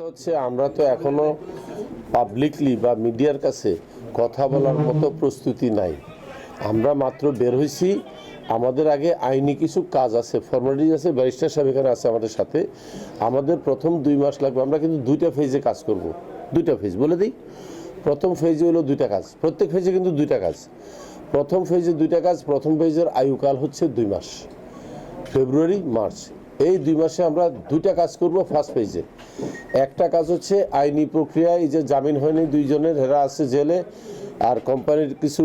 হচ্ছে আমরা তো এখনো পাবলিকলি বা মিডিয়ার কাছে কথা বলার মতো প্রস্তুতি নাই। আমরা মাত্র বের হয়েছি, আমাদের আগে আইনি কিছু কাজ আছে, ফর্মালিটিজ আছে, ব্যারিস্টার সাহেব এখানে আছে আমাদের সাথে। আমাদের প্রথম 2 মাস লাগবে। আমরা কিন্তু 2টা ফেজে কাজ করব। 2টা ফেজ বলে দিই। প্রথম ফেজে হলো 2টা কাজ, প্রত্যেক ফেজে কিন্তু 2টা কাজ। প্রথম ফেজে 2টা কাজ। প্রথম ফেজের আয়ুকাল হচ্ছে 2 মাস, ফেব্রুয়ারি মার্চ। এই 2 মাসে আমরা 2টা কাজ করব। ফার্স্ট ফেজে একটা কাজ হচ্ছে আইনি প্রক্রিয়ায়, এই যে জামিন হয়নি 2 জনের, হেরা আছে জেলে, আর কোম্পানির কিছু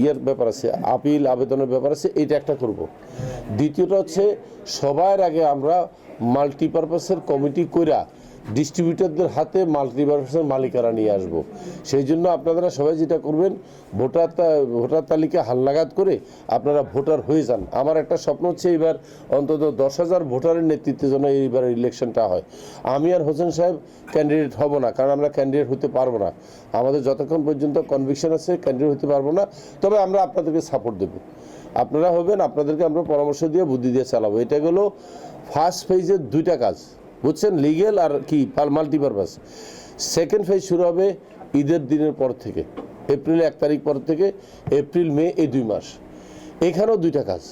ইয়ের ব্যাপার আছে, আপিল আবেদনের ব্যাপার আছে, এইটা একটা করব। দ্বিতীয়টা হচ্ছে সবার আগে আমরা মাল্টিপারপাসের কমিটি কইরা ডিস্ট্রিবিউটরদের হাতে মাল্টিপারপাসের মালিকানা নিয়ে আসব। সেই জন্য আপনারা সবাই যেটা করবেন, ভোটার তালিকা হালনাগাদ করে আপনারা ভোটার হয়ে যান। আমার একটা স্বপ্ন হচ্ছে এবার অন্তত 10,000 ভোটারের নেতৃত্বে যেন এইবার ইলেকশনটা হয়। আমি আর হোসেন সাহেব ক্যান্ডিডেট হব না, কারণ আমরা ক্যান্ডিডেট হতে পারবো না। আমাদের যতক্ষণ পর্যন্ত কনভিকশন আছে ক্যান্ডিডেট হতে পারবো না। তবে আমরা আপনাদেরকে সাপোর্ট দেব, আপনারা হবেন, আপনাদেরকে আমরা পরামর্শ দিয়ে বুদ্ধি দিয়ে চালাবো। এটা গেলো ফার্স্ট ফেজের 2টা কাজ, বুঝছেন, লিগেল আর কি মাল্টিপারপাস। সেকেন্ড ফেজ শুরু হবে ঈদের দিনের পর থেকে, এপ্রিল 1 তারিখ পর থেকে, এপ্রিল মে এই 2 মাস। এখানেও 2টা কাজ।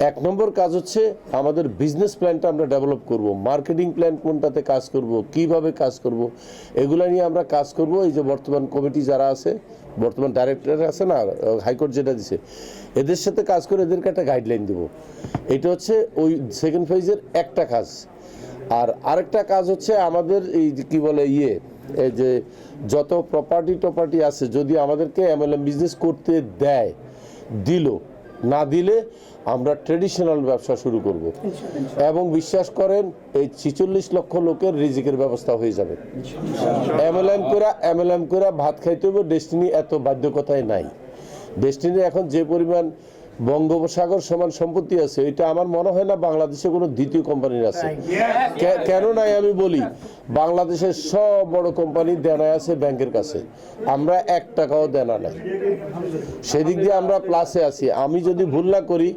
1 নম্বর কাজ হচ্ছে আমাদের বিজনেস প্ল্যানটা আমরা ডেভেলপ করব, মার্কেটিং প্ল্যান কোনটাতে কাজ করব, কিভাবে কাজ করব, এগুলো নিয়ে আমরা কাজ করব। এই যে বর্তমান কমিটি যারা আছে, বর্তমান ডাইরেক্টর আছে না, হাইকোর্ট যেটা দিছে, এদের সাথে কাজ করে এদেরকে একটা গাইডলাইন দেব। এটা হচ্ছে ওই সেকেন্ড ফেজের একটা কাজ। আর আরেকটা কাজ হচ্ছে আমাদের এই কি বলে এই যে যত প্রপার্টি আছে, যদি আমাদেরকে এমএলএম বিজনেস করতে দেয়, না দিলে আমরা ট্রেডিশনাল ব্যবসা শুরু করব। এবং বিশ্বাস করেন এই 46 লক্ষ লোকের রিজিকের ব্যবস্থা হয়ে যাবে। এমএলএম করে ভাত খাইতে হবে। ডেস্টিনি এত বাধ্যকতায় নাই। ডেস্টিনি এখন যে পরিমাণ বঙ্গোপসাগর সমান সম্পত্তি আছে, এটা আমার মনে হয় না বাংলাদেশে কোনো দ্বিতীয় কোম্পানির আছে। কেন নাই আমি বলি, বাংলাদেশের সব বড় কোম্পানি দেনায় আছে ব্যাংকের কাছে, আমরা 1 টাকাও দেনা নাই। সেদিক দিয়ে আমরা প্লাসে আছি। আমি যদি ভুল না করি,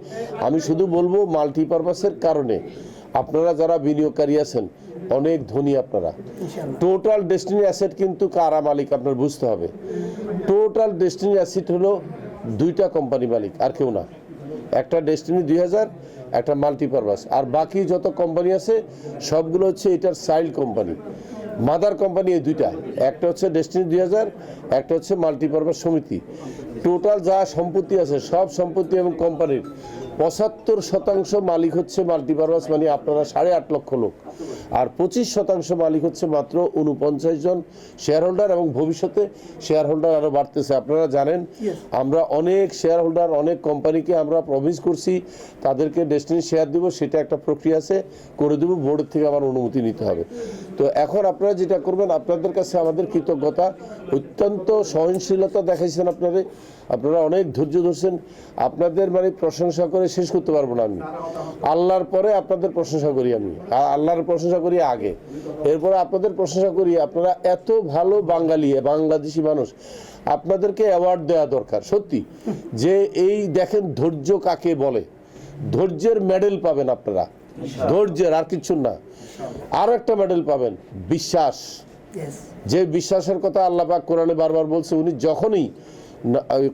আমি শুধু বলবো মাল্টিপারপাসের কারণে আপনারা যারা বিনিয়োগকারী আছেন অনেক ধনী। আপনারা টোটাল ডেস্টিনি অ্যাসেট কিন্তু কারা মালিক আপনার বুঝতে হবে। টোটাল ডেস্টিনি অ্যাসেট হলো 2টা কোম্পানি মালিক, আর কেউ না। একটা ডেস্টিনি 2000, একটা মাল্টিপারপাস, আর বাকি যত কোম্পানি আছে সবগুলো হচ্ছে এটার চাইল্ড কোম্পানি। মাদার কোম্পানি এই 2টা, একটা হচ্ছে ডেস্টিনি 2000, একটা হচ্ছে মাল্টিপারপাস সমিতি। টোটাল যা সম্পত্তি আছে সব সম্পত্তি এবং কোম্পানির 75% মালিক হচ্ছে মাল্টিপারপাস, মানে আপনারা 8.5 লক্ষ লোক। আর 25% মালিক হচ্ছে মাত্র 49 জন শেয়ার হোল্ডার, এবং ভবিষ্যতে শেয়ার হোল্ডার আরও বাড়তেছে। আপনারা জানেন আমরা অনেক শেয়ার হোল্ডার, অনেক কোম্পানিকে আমরা প্রমিস করছি তাদেরকে ডেস্টিনি শেয়ার দেবো, সেটা একটা প্রক্রিয়া আছে, করে দেবো। বোর্ডের থেকে আমার অনুমতি নিতে হবে। তো এখন আপনারা যেটা করবেন, আপনাদের কাছে আমাদের কৃতজ্ঞতা, অত্যন্ত সহনশীলতা দেখাইছেন আপনারা অনেক ধৈর্য ধরছেন। আপনাদের মানে প্রশংসা করে শেষ করতে পারবো না আমি। আল্লাহর পরে আপনাদের প্রশংসা করি আমি, আল্লাহর প্রশংসা করি আগে, এরপরে আপনাদের প্রশংসা করি। আপনারা এত ভালো বাংলাদেশি মানুষ, আপনাদেরকে অ্যাওয়ার্ড দেওয়া দরকার সত্যি। যে এই দেখেন ধৈর্য কাকে বলে, ধৈর্যের মেডেল পাবেন আপনারা, ধৈর্যের, আর কিছু না। আরো একটা মেডেল পাবেন, বিশ্বাস। যে বিশ্বাসের কথা আল্লাহ পাক কোরআনে বারবার বলছে। উনি যখনই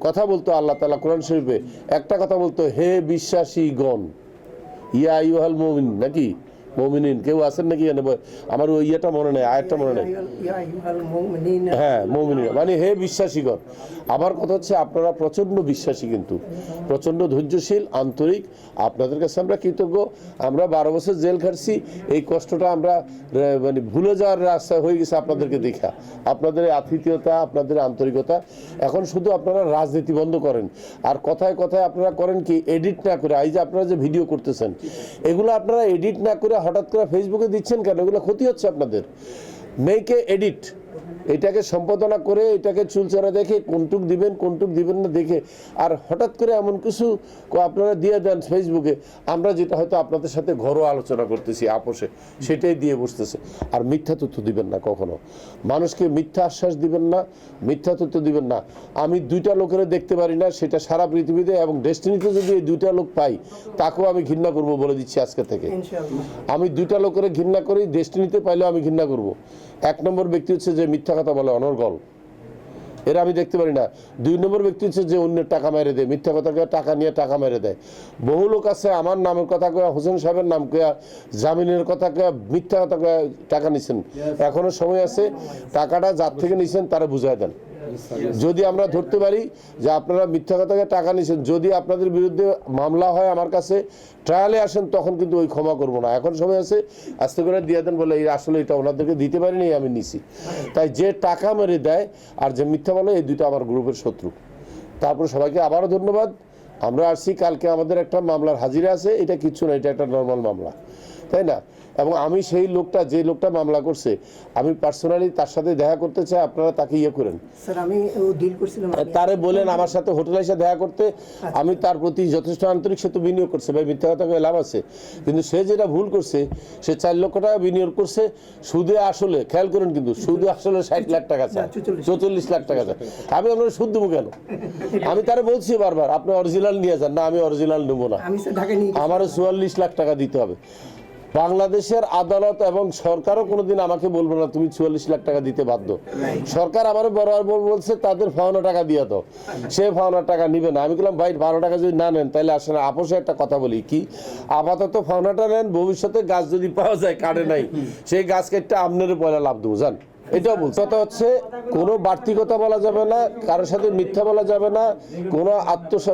কথা বলতো, আল্লাহ তাআলা কোরআন শরীফে একটা কথা বলতো, হে বিশ্বাসীগণ, ইয়া আইয়ুহাল মুমিন, নাকি মুমিনিন, কেউ আছেন নাকি? আমার ওই ইয়েটা মনে নেই, আয়াতটা মনে নেই। হ্যাঁ, মুমিনিন মানে হে বিশ্বাসীগণ। আমার কথা হচ্ছে আপনারা প্রচন্ড বিশ্বাসী, কিন্তু প্রচন্ড ধৈর্যশীল, আন্তরিক। আপনাদের কাছে আমরা কৃতজ্ঞ। আমরা 12 বছর জেল খাটছি, এই কষ্টটা আমরা মানে ভুলে যাওয়ার রাস্তা হয়ে গেছে আপনাদেরকে দেখা। আপনাদের আতিথেয়তা, আপনাদের আন্তরিকতা। এখন শুধু আপনারা রাজনীতি বন্ধ করেন, আর কথায় কথায় আপনারা করেন কি, এডিট না করে। এই যে আপনারা যে ভিডিও করতেছেন, এগুলো আপনারা এডিট না করে হঠাৎ করে ফেসবুকে দিচ্ছেন কেন? এগুলো ক্ষতি হচ্ছে আপনাদের। মেক এ এডিট, এটাকে সম্পাদনা করে এটাকে চুলচারা দেখে কোনটুক দিবেন না দেখে, আর হঠাৎ করে এমন কিছু আপনারা দিয়ে দেন ফেসবুকে, আমরা যেটা হয়তো আপনাদের সাথে ঘরোয়া আলোচনা করতেছি আপোষে, সেটাই দিয়ে বসতেছে। আর মিথ্যা তথ্য দিবেন না, কখনো মানুষকে মিথ্যা আশ্বাস দিবেন না, মিথ্যা তথ্য দিবেন না। আমি 2টা লোকের দেখতে পারি না, সেটা সারা পৃথিবীতে, এবং ডেস্টিনিতে যদি এই 2টা লোক পাই তাকেও আমি ঘৃণা করব বলে দিচ্ছি আজকে থেকে। আমি 2টা লোকের ঘৃণা করি, ডেস্টিনিতে পাইলেও আমি ঘৃণা করব। 1 নম্বর ব্যক্তি হচ্ছে যে মিথ্যা কথা বলে, অনর্গল, এরা আমি দেখতে পারি না। 2 নম্বর ব্যক্তি হচ্ছে যে অন্যের টাকা মেরে দেয়, মিথ্যা কথা কয়ে টাকা নিয়ে টাকা মেরে দেয়। বহু লোক আছে আমার নামের কথা কয়া, হোসেন সাহেবের নাম কয়া, জামিনের কথা কয়া, মিথ্যা কথা কয়া টাকা নিছেন। এখনো সময় আছে, টাকাটা যার থেকে নিছেন তারা বুঝাই দেন। যদি আমরা ধরতে পারি যে আপনারা মিথ্যা কথাকে টাকা নিছেন, যদি আপনাদের বিরুদ্ধে মামলা হয় আমার কাছে, ট্রায়ালে আসেন, তখন কিন্তু ওই ক্ষমা করবো না। এখন সময় আছে, আস্তে করে দিয়ে দেন, বলে আসলে এটা ওনাদেরকে দিতে পারিনি, আমি নিছি। তাই যে টাকা মেরে দেয় আর যে মিথ্যা বলে, এই 2টা আমার গ্রুপের শত্রু। তারপর সবাইকে আবারও ধন্যবাদ। আমরা আসছি, কালকে আমাদের একটা মামলার হাজিরা আছে, এটা কিচ্ছু না, এটা একটা নর্মাল মামলা, তাই না? এবং আমি সেই লোকটা, যে লোকটা মামলা করছে, আমি পার্সোনালি তার সাথে দেখা করতে চাই, আপনারা তাকে ইয়ে করেন, স্যার আমি ডিল করছিলাম, তারে বলেন আমার সাথে হোটেলে এসে দেখা করতে। আমি তার প্রতি যথেষ্ট আন্তরিক, সে তো বিনিয়োগ করছে, ভাই মিথ্যা কথা কয়ে লাভ আছে, কিন্তু সে যেটা ভুল করছে, সে 4 লক্ষ টাকা বিনিয়োগ করছে সুদে, আসলে খেয়াল করেন, কিন্তু সুদে আসলে 60 লাখ টাকা চায়, 44 লাখ টাকা চায়। আমি আপনার সুদ দেবো কেন? আমি তারে বলছি বারবার, আপনি অরিজিনাল নিয়ে যান। না, আমি অরিজিনাল নেবো না, আমারও 44 লাখ টাকা দিতে হবে। বাংলাদেশের আদালত এবং সরকারও কোনোদিন আমাকে বলবো না তুমি 44 লাখ টাকা দিতে বাধ্য। সরকার আমার বরাবর বলছে তাদের পাওনা টাকা দিয়ে দাও, সে পাওনা টাকা নিবে না। আমি বললাম ভাই 12 টাকা যদি না নেন তাহলে আসলে আপোষে একটা কথা বলি, কি আপাতত পাওনাটা নেন, ভবিষ্যতে গাছ যদি পাওয়া যায় কাটে নাই, সেই গাছ কেটে আপনার পয়লা লাভ দেবো, জান। এটাও বলছে। কথা হচ্ছে কোনো বাড়তি কথা বলা যাবে না, কারোর সাথে মিথ্যা বলা যাবে না, কোনো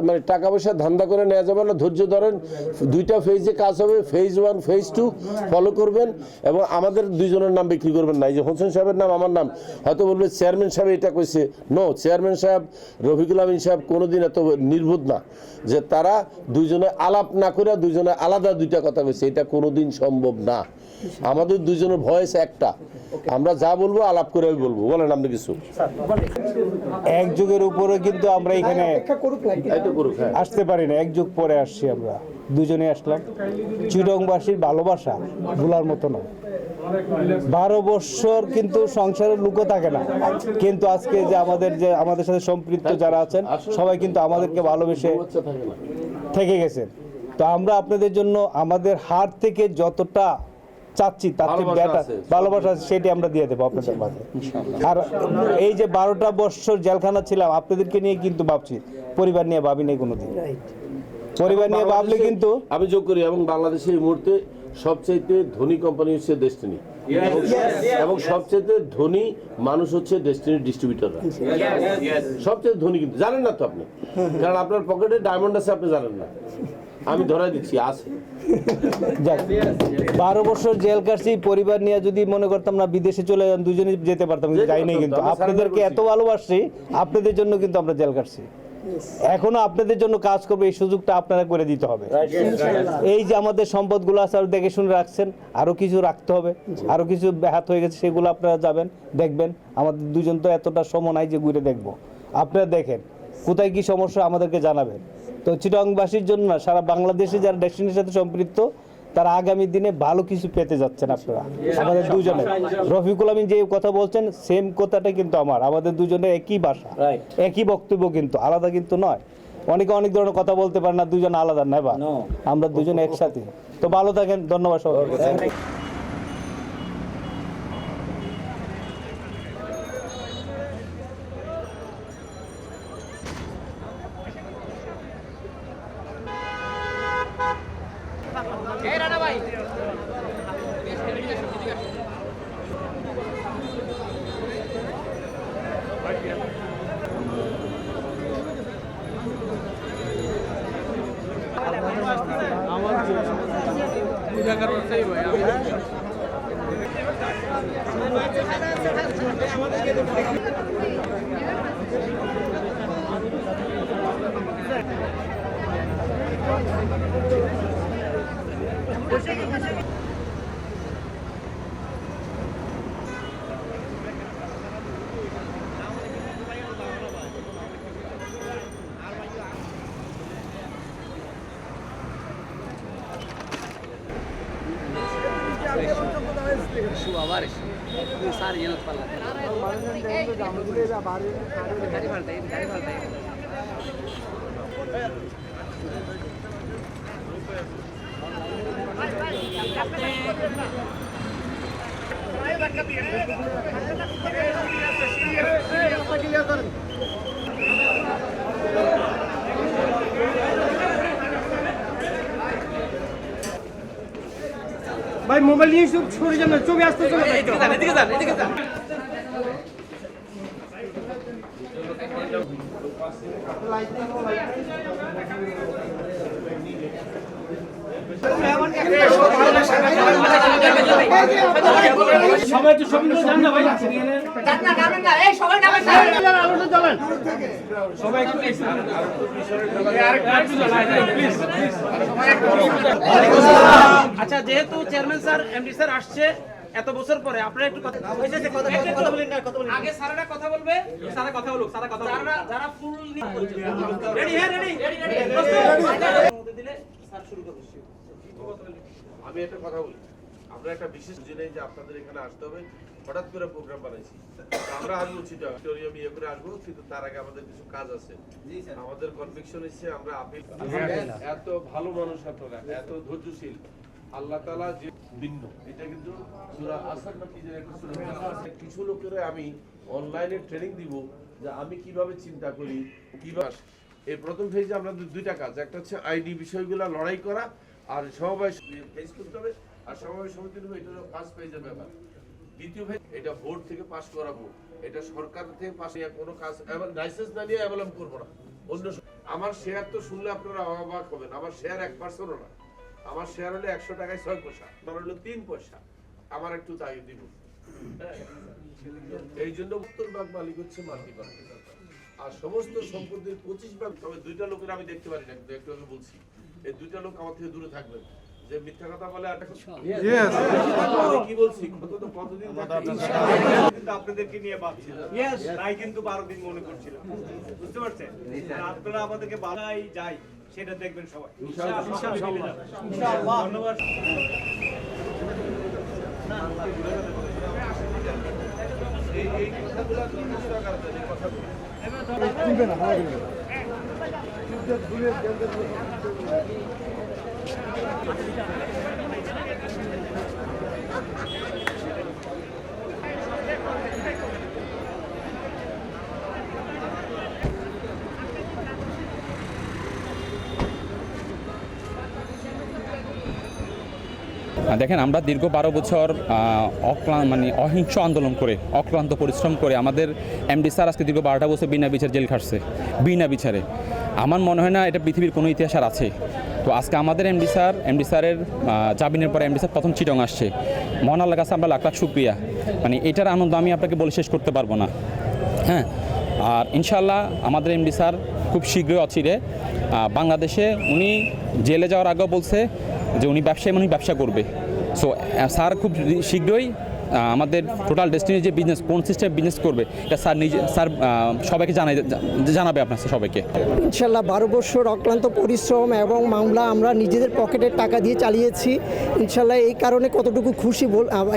মানে টাকা পয়সা ধান্দা করে নেওয়া যাবে না। ধৈর্য ধরেন, 2টা ফেজে কাজ হবে, ফেজ 1 ফেজ 2 ফলো করবেন, এবং আমাদের 2জনের নাম বিক্রি করবেন না। এই যে হোসেন সাহেবের নাম, আমার নাম, হয়তো বলবে চেয়ারম্যান সাহেব এটা কইছে, নো, চেয়ারম্যান সাহেব, রফিকুল আমিন সাহেব কোনোদিন এত নির্বোধ না যে তারা 2জনে আলাপ না করে 2জনে আলাদা 2টা কথা কইছে, এটা কোনোদিন সম্ভব না। আমাদের 2জনের ভয়েস একটা, আমরা যা বলবো আলাপ করে বলবো। বলেন আপনি কিছু। এক যুগের উপরে কিন্তু আমরা এখানে আসতে পারি না, 1 যুগ পরে আসছি আমরা, 2জনে আসলাম। চিটংবাসীর ভালোবাসা ভোলার মতো না। 12 বছর কিন্তু সংসারের লুকো থাকে না, কিন্তু আজকে যে আমাদের সাথে সম্পৃক্ত যারা আছেন সবাই কিন্তু আমাদেরকে ভালোবেসে থেকে গেছেন। তো আমরা আপনাদের জন্য আমাদের হাত থেকে যতটা চাচ্ছি তার চেয়ে বেটার ভালোবাসা সেটি আমরা দিয়ে দেবো আপনাদের মাঝে। আর এই যে 12টা বছর জেলখানা ছিলাম আপনাদেরকে নিয়ে কিন্তু ভাবছি, পরিবার নিয়ে ভাবি নাই কোনোদিন। পরিবার নিয়ে ভাবলে কিন্তু আমি যোগ করি, এবং বাংলাদেশে এই মুহূর্তে সবচাইতে ধনী কোম্পানি হচ্ছে ডেস্টিনি, এবং সবচেয়ে ধনী মানুষ হচ্ছে ডেস্টিনি ডিস্ট্রিবিউটররা, সবচেয়ে ধনী। কিন্তু জানেন না তো আপনি, কারণ আপনার পকেটে ডায়মন্ড আছে, আপনি জানেন না, আমি ধরাই দিচ্ছি আছে। 12 বছর জেল কাটছি, পরিবার নিয়ে যদি মনে করতাম না বিদেশে চলে যান, 2জনে যেতে পারতাম, কিন্তু যাই নাই। কিন্তু আপনাদেরকে এত ভালোবাসছি, আপনাদের জন্য কিন্তু আমরা জেল কাটছি। এখনো আপনাদের জন্য কাজ করবে, এই সুযোগটা আপনারা করে দিতে হবে। এই যে আমাদের সম্পদগুলো আছে আর দেখে শুনে রাখছেন, আরো কিছু রাখতে হবে, আরো কিছু ব্যাহাত হয়ে গেছে, সেগুলো আপনারা যাবেন দেখবেন। আমাদের 2জন তো এতটা সময় নাই যে ঘুরে দেখবো, আপনারা দেখেন কোথায় কি সমস্যা আমাদেরকে জানাবেন। তো চিটংবাসীর জন্য না, সারা বাংলাদেশে যারা ডেস্টিনির সাথে সম্পৃক্ত তারা আগামী দিনে ভালো কিছু পেতে যাচ্ছেন আপনারা। আমাদের 2জনে, রফিকুল আমিন যে কথা বলছেন সেম কথাটা কিন্তু আমাদের 2জনের একই ভাষা, একই বক্তব্য, কিন্তু আলাদা কিন্তু নয়। অনেকে অনেক ধরনের কথা বলতে পারে না, 2জন আলাদা নয়, বা আমরা 2জন একসাথে। তো ভালো থাকেন, ধন্যবাদ সবাইকে। ভাই মোবাইল নিয়ে সরে যান না, ছবি আসতে চলে সবাই তো ছবি যান না ভাই, আলোটা জ্বালান সবাই একটু আচ্ছা, যেহেতু চেয়ারম্যান স্যার এমডি স্যার আসছে এত বছর পরে, আপনারা একটু কথা বলেন না, কথা বলেন আগে স্যাররা কথা বলবে, স্যাররা কথা বলুক, স্যাররা কথা বলুক, যারা ফুল রেডি, হ্যাঁ রেডি দিলে স্যার শুরু করবে। আমি একটা কথা বলি, আমরা একটা বিশেষ জেনে যে আপনাদের এখানে আসতে হবে, হঠাৎ করে প্রোগ্রাম বানাইছি। আমরা আসবো চিটাগং ইয়ে করে আসবো, কিন্তু তার আগে আমাদের কিছু কাজ আছে। আমাদের কনভিকশন হচ্ছে আমরা আপিল, এত ভালো মানুষ আপনারা, এত ধৈর্যশীল, আল্লাহ তাআলা যে ভিন্ন, এটা কিন্তু সূরা আসর নাকি যে একটা সূরা আছে। কিছু লোকেরা আমি অনলাইনে ট্রেনিং দিব যে আমি কিভাবে চিন্তা করি, কিভাবে। এই প্রথম ফেজে আমাদের দুইটা কাজ, একটা হচ্ছে আইডি বিষয়গুলো লড়াই করা, আর সমবায় ফেস করতে হবে, আর সমবায় সমিতি নেবে, এটা হলো 5 পেজের ব্যাপার। দ্বিতীয় ফেজ এটা ভোট থেকে পাস করাবো, এটা সরকার থেকে পাস নিয়ে কোনো কাজ এবার লাইসেন্স না নিয়ে অ্যাভেলেবল করবো না। অন্য আমার শেয়ার তো শুনলে আপনারা অবাক হবেন, আমার শেয়ার 1% না, আমার শেয়ার হলে 100 টাকায় 6 পয়সা, আমার হলো 3 পয়সা, আমার একটু তাই দিব। এই জন্য 70% মালিক হচ্ছে মাল্টিপার্টি, আর সমস্ত সম্পত্তির 25%। তবে দুইটা লোকের আমি দেখতে পারি না, কিন্তু একটু আগে বলছি, এই দুইটা লোক আমার থেকে দূরে থাকবেন, যে মিথ্যা কথা বলে। আর কি বলছি, কতদিন কিন্তু আপনাদেরকে নিয়ে ভাবছি, তাই কিন্তু 12 দিন মনে করছিল, বুঝতে পারছেন? আপনারা আমাদেরকে বালাই যাই সেটা দেখবেন সবাই ইনশাআল্লাহ। ধন্যবাদ। এই কথাগুলো কথাগুলো দেখেন, আমরা দীর্ঘ 12 বছর অহিংস আন্দোলন করে, অক্লান্ত পরিশ্রম করে আমাদের এমডি স্যার আজকে দীর্ঘ 12টা বছর বিনা বিচার জেল খাটছে, বিনা বিচারে। আমার মনে হয় না এটা পৃথিবীর কোনো ইতিহাস আর আছে। তো আজকে আমাদের এমডি স্যারের জামিনের পরে এমডি স্যার প্রথম চিটং আসছে। মহান আল্লাহর কাছে আমরা লাখ লাখ শুকরিয়া, এটার আনন্দ আমি আপনাকে বলে শেষ করতে পারবো না। হ্যাঁ, আর ইনশাআল্লাহ আমাদের এমডি স্যার খুব শীঘ্রই অচিরে বাংলাদেশে, উনি জেলে যাওয়ার আগেও বলছে যে উনি ব্যবসা করবে। সো স্যার খুব শীঘ্রই আমাদের টোটাল ডেস্টিনি যে বিজনেস, কোন সিস্টেম বিজনেস করবে, এটা স্যার সবাইকে জানাবে আপনার সবাইকে। ইনশাল্লাহ 12 বছর অক্লান্ত পরিশ্রম এবং মামলা আমরা নিজেদের পকেটের টাকা দিয়ে চালিয়েছি। ইনশাল্লাহ এই কারণে কতটুকু খুশি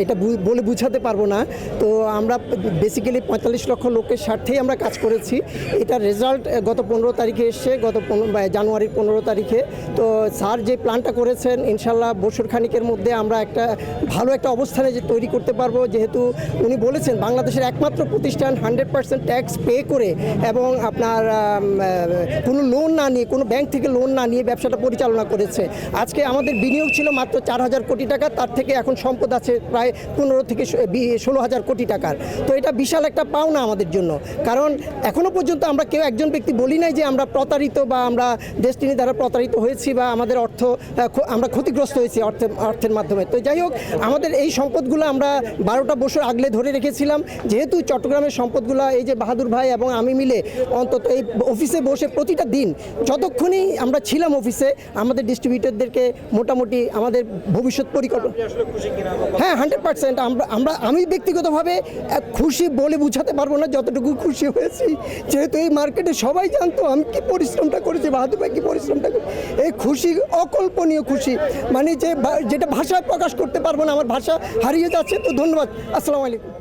এটা বলে বুঝাতে পারবো না। তো আমরা বেসিক্যালি 45 লক্ষ লোকের স্বার্থেই আমরা কাজ করেছি। এটার রেজাল্ট গত 15 তারিখে এসছে, জানুয়ারির 15 তারিখে। তো স্যার যে প্ল্যানটা করেছেন, ইনশাল্লাহ বছর খানিকের মধ্যে আমরা একটা ভালো একটা অবস্থানে যে তৈরি করতে পারবো। যেহেতু উনি বলেছেন বাংলাদেশের একমাত্র প্রতিষ্ঠান 100% ট্যাক্স পে করে এবং আপনার কোনো লোন না নিয়ে, কোনো ব্যাংক থেকে লোন না নিয়ে ব্যবসাটা পরিচালনা করেছে। আজকে আমাদের বিনিয়োগ ছিল মাত্র 4,000 কোটি টাকা, তার থেকে এখন সম্পদ আছে প্রায় 15 থেকে 16,000 কোটি টাকার। তো এটা বিশাল একটা পাওনা আমাদের জন্য, কারণ এখনও পর্যন্ত আমরা কেউ একজন ব্যক্তি বলি নাই যে আমরা প্রতারিত বা আমরা ডেস্টিনি দ্বারা প্রতারিত হয়েছি বা আমাদের আমরা ক্ষতিগ্রস্ত হয়েছি অর্থের মাধ্যমে। তো যাই হোক, আমাদের এই সম্পদগুলো আমরা 12টা বছর আগলে ধরে রেখেছিলাম। যেহেতু চট্টগ্রামের সম্পদগুলো এই যে বাহাদুর ভাই এবং আমি মিলে অন্তত এই অফিসে বসে প্রতিটা দিন যতক্ষণই আমরা ছিলাম অফিসে, আমাদের ডিস্ট্রিবিউটরদেরকে মোটামুটি আমাদের ভবিষ্যৎ পরিকল্পনা, হ্যাঁ 100% আমি ব্যক্তিগতভাবে খুশি বলে বুঝাতে পারবো না যতটুকু খুশি হয়েছি। যেহেতু এই মার্কেটে সবাই জানতো আমি কি পরিশ্রমটা করেছি, বাহাদুর ভাই কি পরিশ্রমটা করেছি, এই খুশি অকল্পনীয় খুশি, যেটা ভাষায় প্রকাশ করতে পারবো না, আমার ভাষা হারিয়ে যাচ্ছে। তো ধন্যবাদ। আসসালামু আলাইকুম।